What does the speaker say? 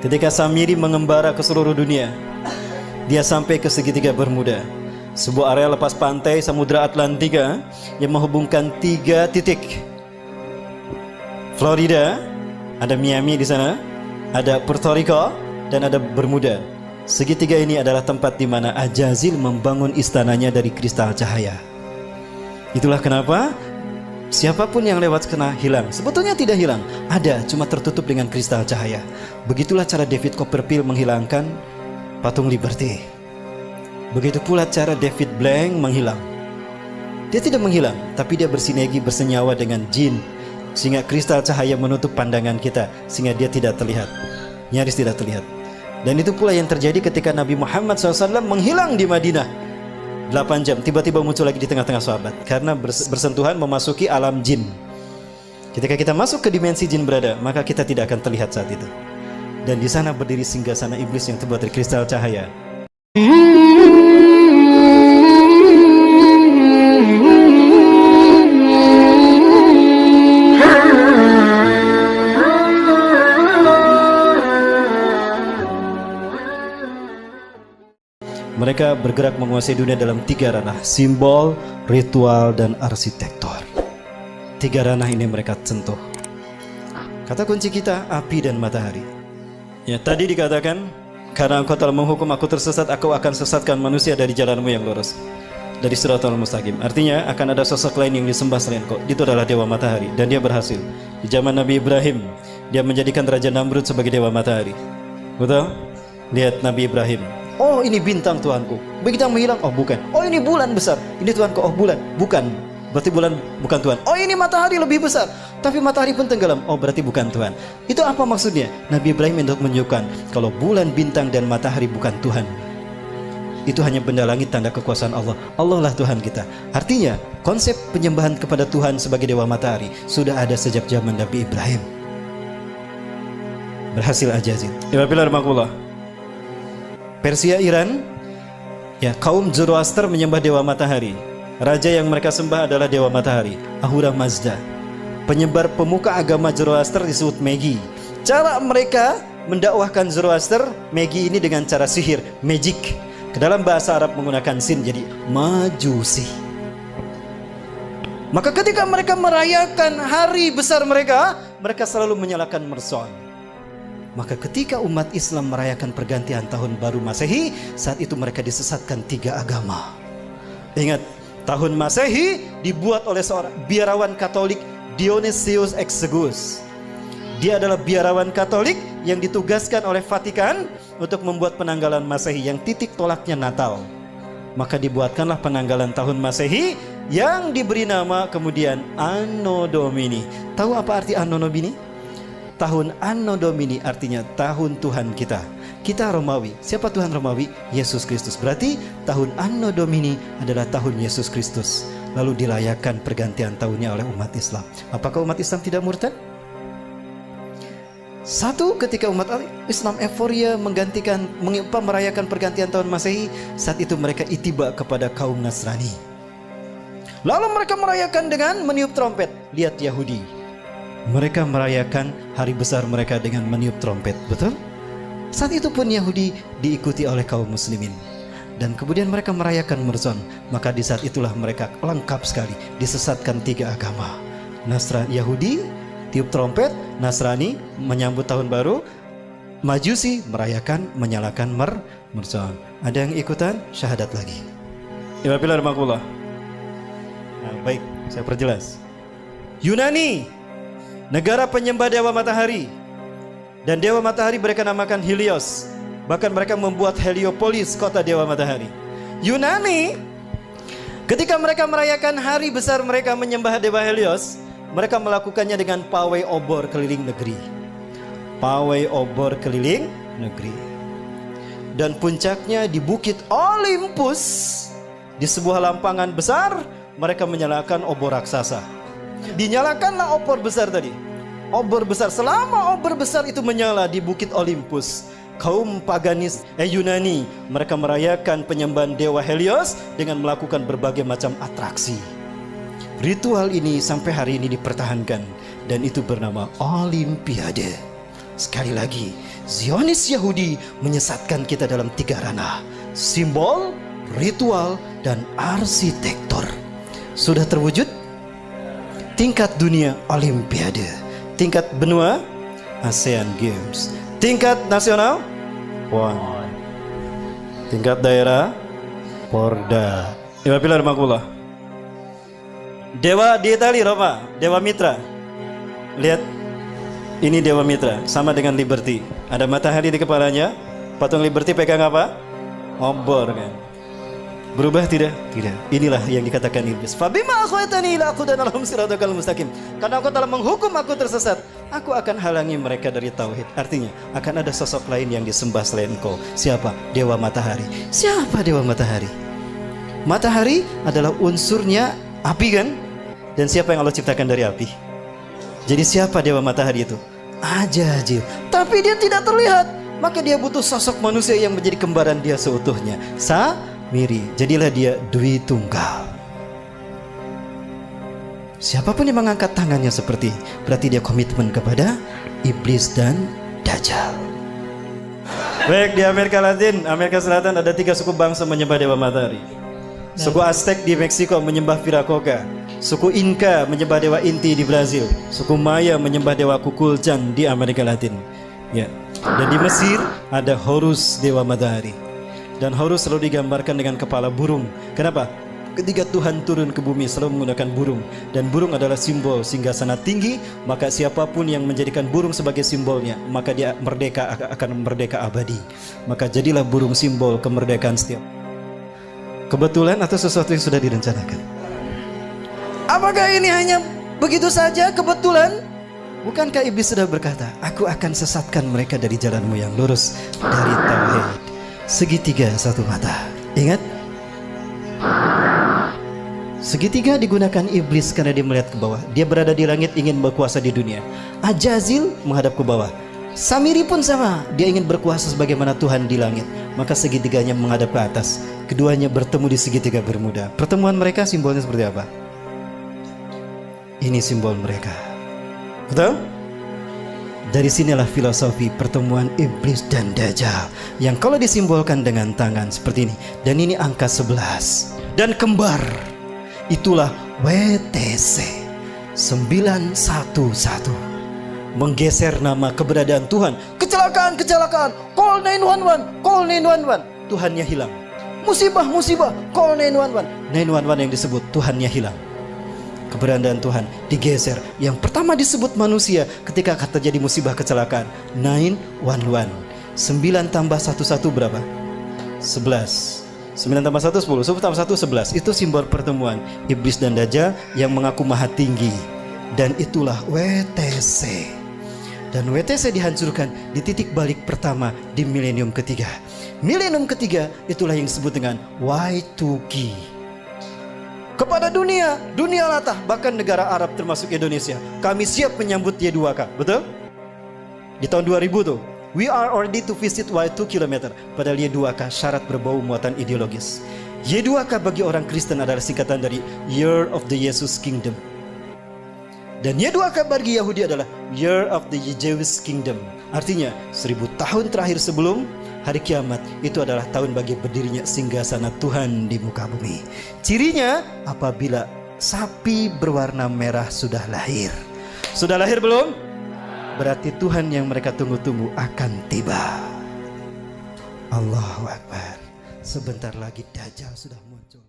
Ketika Samiri mengembara ke seluruh dunia, dia sampai ke segitiga Bermuda, sebuah area lepas pantai Samudra Atlantika yang menghubungkan 3 titik. Florida, ada Miami di sana, ada Puerto Rico, dan ada Bermuda. Segitiga ini adalah tempat di mana Ajazil membangun istananya dari kristal cahaya. Itulah kenapa siapapun yang lewat kena hilang. Sebetulnya tidak hilang, ada, cuma tertutup dengan kristal cahaya. Begitulah cara David Copperfield menghilangkan patung Liberty. Begitu pula cara David Blank menghilang. Dia tidak menghilang, tapi dia bersinergi, bersenyawa dengan jin, sehingga kristal cahaya menutup pandangan kita, sehingga dia tidak terlihat, nyaris tidak terlihat. Dan itu pula yang terjadi ketika Nabi Muhammad SAW menghilang di Madinah 8 jam, tiba-tiba muncul lagi di tengah-tengah sahabat, karena bersentuhan memasuki alam jin. Ketika kita masuk ke dimensi jin berada, maka kita tidak akan terlihat saat itu. Dan di sana berdiri singgasana iblis yang terbuat dari kristal cahaya. Mereka bergerak menguasai dunia dalam 3 ranah: simbol, ritual, dan arsitektur. 3 ranah ini mereka sentuh. Kata kunci kita, api dan matahari. Ya, tadi dikatakan, karena engkau telah menghukum aku tersesat, aku akan sesatkan manusia dari jalanmu yang lurus, dari siratal mustaqim. Artinya akan ada sosok lain yang disembah selain kau. Itu adalah dewa matahari, dan dia berhasil. Di zaman Nabi Ibrahim, dia menjadikan Raja Namrud sebagai dewa matahari. Betul? Lihat Nabi Ibrahim. Oh, ini bintang Tuhanku. Begitu menghilang, oh bukan. Oh, ini bulan besar. Ini Tuhanku, oh bulan, bukan. Berarti bulan bukan Tuhan. Oh, ini matahari lebih besar, tapi matahari pun tenggelam. Oh, berarti bukan Tuhan. Itu apa maksudnya? Nabi Ibrahim untuk menunjukkan kalau bulan, bintang, dan matahari bukan Tuhan. Itu hanya benda langit, tanda kekuasaan Allah. Allah lah Tuhan kita. Artinya konsep penyembahan kepada Tuhan sebagai dewa matahari sudah ada sejak zaman Nabi Ibrahim. Berhasil Ajazil. Persia, Iran, ya, kaum Zoroaster menyembah dewa matahari. Raja yang mereka sembah adalah dewa matahari, Ahura Mazda. Penyebar pemuka agama Zoroaster disebut Magi. Cara mereka mendakwahkan Zoroaster, Magi ini dengan cara sihir, magic. Ke dalam bahasa Arab menggunakan sin, jadi majusi. Maka ketika mereka merayakan hari besar mereka, mereka selalu menyalakan mercon. Maka ketika umat Islam merayakan pergantian tahun baru Masehi, saat itu mereka disesatkan 3 agama. Ingat, tahun Masehi dibuat oleh seorang biarawan Katolik, Dionysius Exiguus. Dia adalah biarawan Katolik yang ditugaskan oleh Vatikan untuk membuat penanggalan Masehi yang titik tolaknya Natal. Maka dibuatkanlah penanggalan tahun Masehi yang diberi nama kemudian Anno Domini. Tahu apa arti Anno Domini? Tahun Anno Domini artinya tahun Tuhan kita. Kita Romawi. Siapa Tuhan Romawi? Yesus Kristus. Berarti tahun Anno Domini adalah tahun Yesus Kristus. Lalu dirayakan pergantian tahunnya oleh umat Islam. Apakah umat Islam tidak murtad? Satu, ketika umat Islam euforia merayakan pergantian tahun Masehi, saat itu mereka itiba kepada kaum Nasrani. Lalu mereka merayakan dengan meniup trompet. Lihat Yahudi. Mereka merayakan hari besar mereka dengan meniup trompet, betul? Saat itu pun Yahudi diikuti oleh kaum muslimin. Dan kemudian mereka merayakan Merzon. Maka di saat itulah mereka lengkap sekali, disesatkan 3 agama. Nasrani, Yahudi tiup trompet, Nasrani menyambut tahun baru, Majusi merayakan, menyalakan Merzon. Ada yang ikutan, syahadat lagi. Nah, baik, saya perjelas. Yunani, negara penyembah dewa matahari. Dan dewa matahari mereka namakan Helios. Bahkan mereka membuat Heliopolis, kota dewa matahari. Yunani, ketika mereka merayakan hari besar mereka menyembah dewa Helios, mereka melakukannya dengan pawai obor keliling negeri. Pawai obor keliling negeri. Dan puncaknya di Bukit Olympus, di sebuah lampangan besar, mereka menyalakan obor raksasa. Dinyalakanlah obor besar tadi. Obor besar, selama obor besar itu menyala di Bukit Olympus, kaum paganis Yunani mereka merayakan penyembahan dewa Helios dengan melakukan berbagai macam atraksi. Ritual ini sampai hari ini dipertahankan dan itu bernama Olimpiade. Sekali lagi, Zionis Yahudi menyesatkan kita dalam 3 ranah: simbol, ritual, dan arsitektur. Sudah terwujud? Tingkat dunia Olimpiade, tingkat benua ASEAN Games, tingkat nasional PON, tingkat daerah Porda. Ibapilah Rahmatullah. Dewa di Itali, Roma, Dewa Mitra. Lihat, ini Dewa Mitra, sama dengan Liberty. Ada matahari di kepalanya. Patung Liberty pegang apa? Obor kan. Berubah tidak? Tidak. Inilah yang dikatakan iblis. Fabima akhwatani ila aqudan lahum siratal mustaqim. Karena engkau telah menghukum aku tersesat, aku akan halangi mereka dari tauhid. Artinya, akan ada sosok lain yang disembah selain engkau. Siapa? Dewa matahari. Siapa dewa matahari? Matahari adalah unsurnya api kan? Dan siapa yang Allah ciptakan dari api? Jadi siapa dewa matahari itu? Ajajil. Tapi dia tidak terlihat. Maka dia butuh sosok manusia yang menjadi kembaran dia seutuhnya. Miri, jadilah dia Dwi Tunggal. Siapapun yang mengangkat tangannya seperti, berarti dia komitmen kepada iblis dan Dajjal. Baik, di Amerika Latin, Amerika Selatan ada 3 suku bangsa menyembah dewa matahari. Suku Aztec di Meksiko menyembah Viracocha. Suku Inca menyembah dewa Inti di Brazil. Suku Maya menyembah dewa Kukulcan di Amerika Latin. Ya. Dan di Mesir ada Horus, dewa matahari. Dan Horus selalu digambarkan dengan kepala burung. Kenapa? Ketika Tuhan turun ke bumi selalu menggunakan burung. Dan burung adalah simbol singgasana tinggi. Maka siapapun yang menjadikan burung sebagai simbolnya, maka dia merdeka, akan merdeka abadi. Maka jadilah burung simbol kemerdekaan setiap. Kebetulan atau sesuatu yang sudah direncanakan? Apakah ini hanya begitu saja kebetulan? Bukankah iblis sudah berkata, aku akan sesatkan mereka dari jalanmu yang lurus, dari tauhid. Segitiga satu mata. Ingat, segitiga digunakan iblis karena dia melihat ke bawah. Dia berada di langit ingin berkuasa di dunia. Ajazil menghadap ke bawah. Samiri pun sama, dia ingin berkuasa sebagaimana Tuhan di langit. Maka segitiganya menghadap ke atas. Keduanya bertemu di segitiga Bermuda. Pertemuan mereka simbolnya seperti apa? Ini simbol mereka. Betul? Dari sinilah filosofi pertemuan iblis dan Dajjal, yang kalau disimbolkan dengan tangan seperti ini. Dan ini angka 11. Dan kembar, itulah WTC 911. Menggeser nama keberadaan Tuhan. Kecelakaan, kecelakaan, call 911, call 911. Tuhannya hilang. Musibah, musibah, call 911. 911 yang disebut Tuhannya hilang. Keberadaan Tuhan digeser. Yang pertama disebut manusia ketika terjadi musibah kecelakaan. 911. 9 tambah 11 berapa? 11. 9 tambah 1 10. 10 tambah 1 11. Itu simbol pertemuan iblis dan Dajjal yang mengaku maha tinggi. Dan itulah WTC. Dan WTC dihancurkan di titik balik pertama di milenium ketiga. Milenium ketiga itulah yang disebut dengan Y2K. Kepada dunia, dunia latah, bahkan negara Arab termasuk Indonesia, kami siap menyambut Y2K, betul? Di tahun 2000 tuh, we are ready to visit Y2 km. Padahal Y2K syarat berbau muatan ideologis. Y2K bagi orang Kristen adalah singkatan dari Year of the Jesus Kingdom. Dan Y2K bagi Yahudi adalah Year of the Jewish Kingdom. Artinya 1000 tahun terakhir sebelum hari kiamat, itu adalah tahun bagi berdirinya singgasana Tuhan di muka bumi. Cirinya apabila sapi berwarna merah sudah lahir. Sudah lahir belum? Berarti Tuhan yang mereka tunggu-tunggu akan tiba. Allahu Akbar. Sebentar lagi Dajjal sudah muncul.